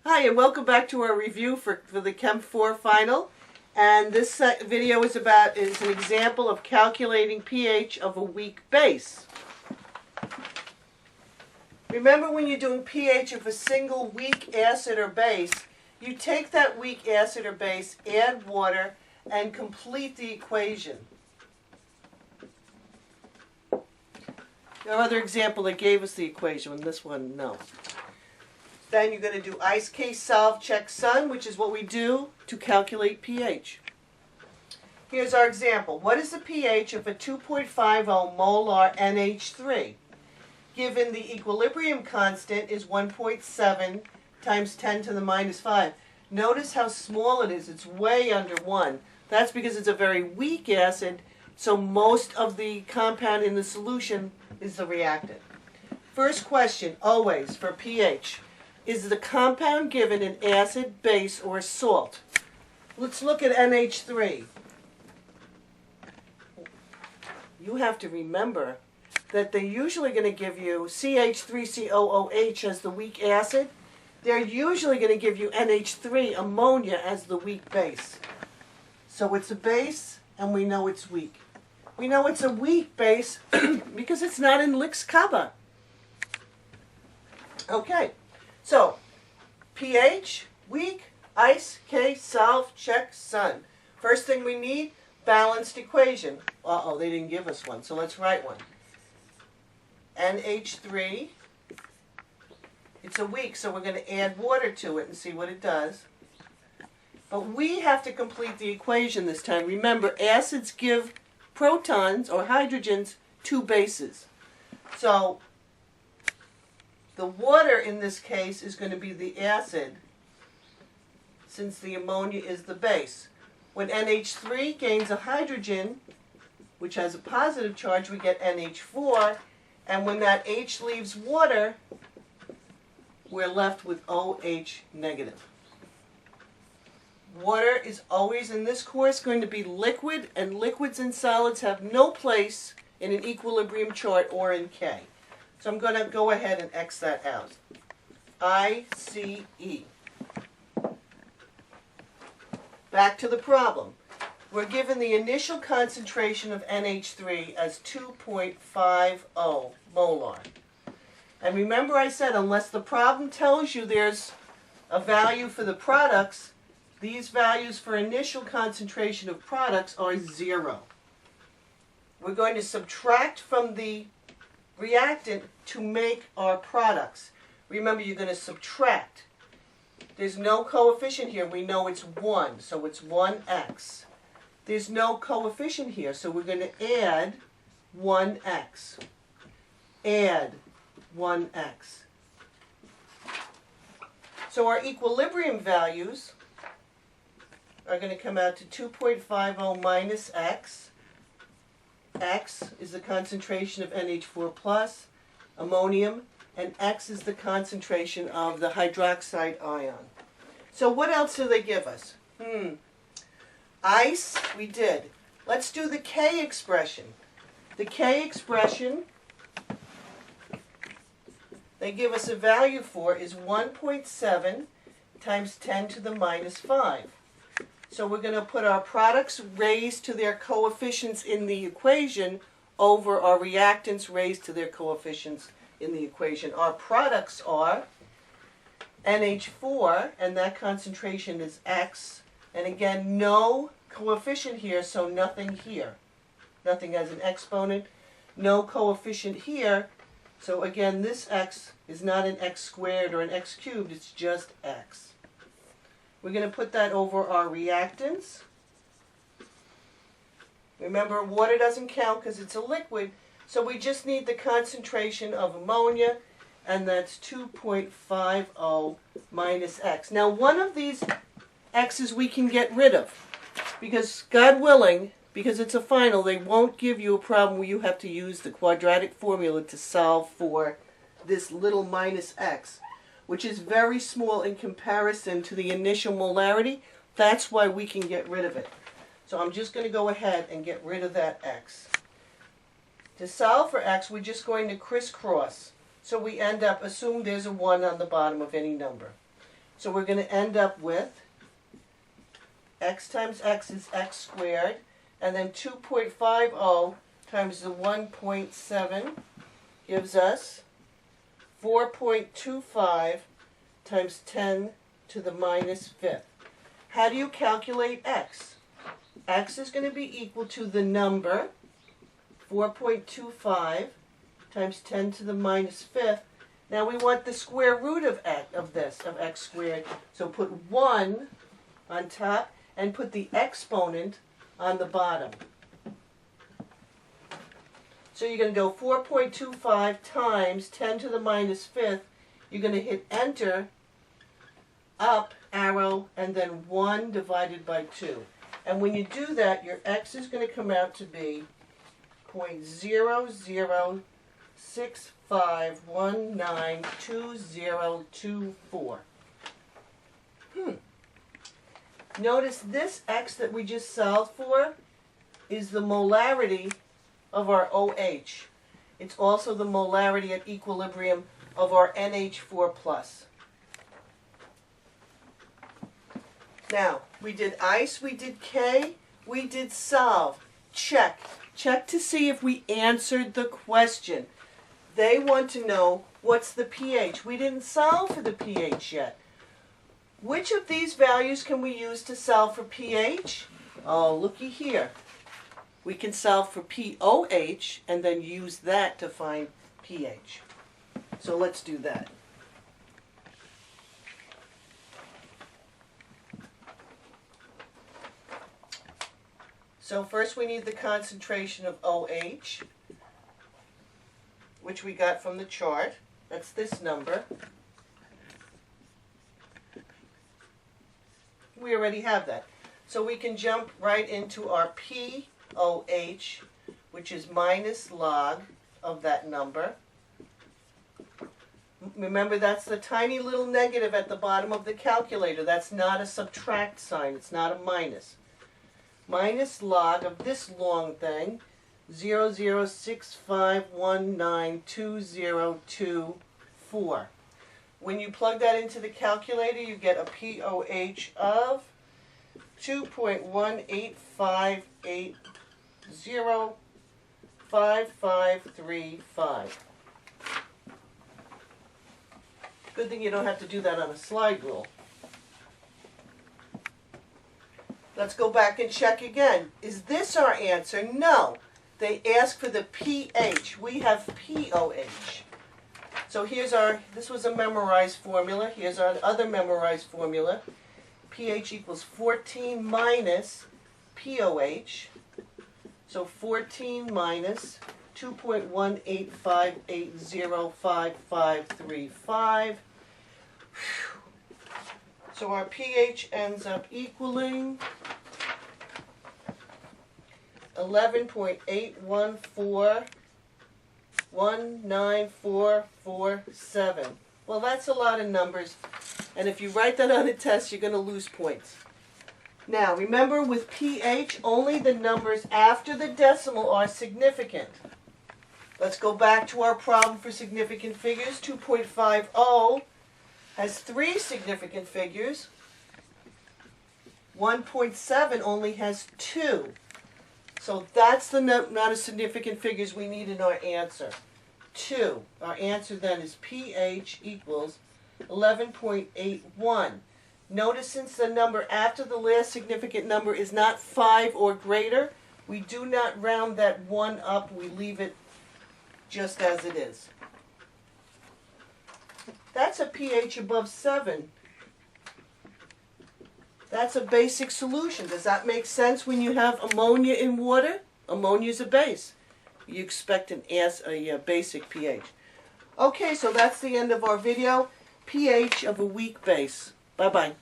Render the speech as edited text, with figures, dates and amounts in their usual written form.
Hi, and welcome back to our review for the Chem 4 final. And this video is an example of calculating pH of a weak base. Remember, when you're doing pH of a single weak acid or base, you take that weak acid or base, add water, and complete the equation. Our other example that gave us the equation, and this one, no. Then you're going to do ice case solve, check sun, which is what we do to calculate pH. Here's our example. What is the pH of a 2.50 molar NH3? Given the equilibrium constant is 1.7 times 10 to the minus 5. Notice how small it is. It's way under 1. That's because it's a very weak acid, so most of the compound in the solution is the reactant. First question, always, for pH. Is the compound given an acid, base, or a salt? Let's look at NH3. You have to remember that they're usually going to give you CH3COOH as the weak acid. They're usually going to give you NH3, ammonia, as the weak base. So it's a base, and we know it's weak. We know it's a weak base because it's not in Lix-Kaba. Okay. So, pH, weak, ice, case, solve, check, sun. First thing we need, balanced equation. Uh-oh, they didn't give us one, so let's write one. NH3, it's a weak, so we're going to add water to it and see what it does. But we have to complete the equation this time. Remember, acids give protons, or hydrogens, two bases. So, the water in this case is going to be the acid, since the ammonia is the base. When NH3 gains a hydrogen, which has a positive charge, we get NH4, and when that H leaves water, we're left with OH negative. Water is always, in this course, going to be liquid, and liquids and solids have no place in an equilibrium chart or in K. So I'm going to go ahead and X that out. ICE. Back to the problem. We're given the initial concentration of NH3 as 2.50 molar. And remember I said, unless the problem tells you there's a value for the products, these values for initial concentration of products are 0. We're going to subtract from the reactant to make our products. Remember, you're going to subtract. There's no coefficient here. We know it's 1, so it's 1x. There's no coefficient here, so we're going to add 1x. Add 1x. So our equilibrium values are going to come out to 2.50 minus x. X is the concentration of NH4 plus, ammonium, and X is the concentration of the hydroxide ion. So what else do they give us? Ice, we did. Let's do the K expression. The K expression they give us a value for is 1.7 times 10 to the minus 5. So we're going to put our products raised to their coefficients in the equation over our reactants raised to their coefficients in the equation. Our products are NH4, and that concentration is X. And again, no coefficient here, so nothing here. Nothing as an exponent. No coefficient here. So again, this X is not an X squared or an X cubed, it's just X. We're going to put that over our reactants. Remember, water doesn't count because it's a liquid, so we just need the concentration of ammonia, and that's 2.50 minus x. Now, one of these x's we can get rid of, because God willing, because it's a final, they won't give you a problem where you have to use the quadratic formula to solve for this little minus x, which is very small in comparison to the initial molarity. That's why we can get rid of it. So I'm just going to go ahead and get rid of that x. To solve for x, we're just going to crisscross. So we end up, assume there's a 1 on the bottom of any number. So we're going to end up with x times x is x squared, and then 2.50 times the 1.7 gives us 4.25 times 10 to the minus fifth. How do you calculate x? X is going to be equal to the number 4.25 times 10 to the minus fifth. Now we want the square root of x squared. So put 1 on top and put the exponent on the bottom. So you're going to go 4.25 times 10 to the minus fifth. You're going to hit enter, up, arrow, and then 1 divided by 2. And when you do that, your x is going to come out to be 0.0065192024. Notice this x that we just solved for is the molarity of our OH. It's also the molarity at equilibrium of our NH4+. Now, we did ice, we did K, we did solve. Check. Check to see if we answered the question. They want to know what's the pH. We didn't solve for the pH yet. Which of these values can we use to solve for pH? Oh, looky here. We can solve for pOH and then use that to find pH. So let's do that. So first we need the concentration of OH, which we got from the chart. That's this number. We already have that. So we can jump right into our pOH, which is minus log of that number. Remember, that's the tiny little negative at the bottom of the calculator. That's not a subtract sign. It's not a minus. Minus log of this long thing, 0.065192024. When you plug that into the calculator, you get a pOH of 2.185805535. Good thing you don't have to do that on a slide rule. Let's go back and check again. Is this our answer? No. They asked for the pH. We have pOH. So here's this was a memorized formula. Here's our other memorized formula. pH equals 14 minus pOH. So 14 minus 2.185805535. So our pH ends up equaling 11.814194447. Well, that's a lot of numbers, and if you write that on a test, you're going to lose points. Now, remember, with pH, only the numbers after the decimal are significant. Let's go back to our problem for significant figures. 2.50 has 3 significant figures. 1.7 only has 2. So that's the amount of significant figures we need in our answer. 2. Our answer then is pH equals 11.81. Notice, since the number after the last significant number is not 5 or greater, we do not round that 1 up. We leave it just as it is. That's a pH above 7. That's a basic solution. Does that make sense when you have ammonia in water? Ammonia is a base. You expect a basic pH. Okay, so that's the end of our video. pH of a weak base. Bye-bye.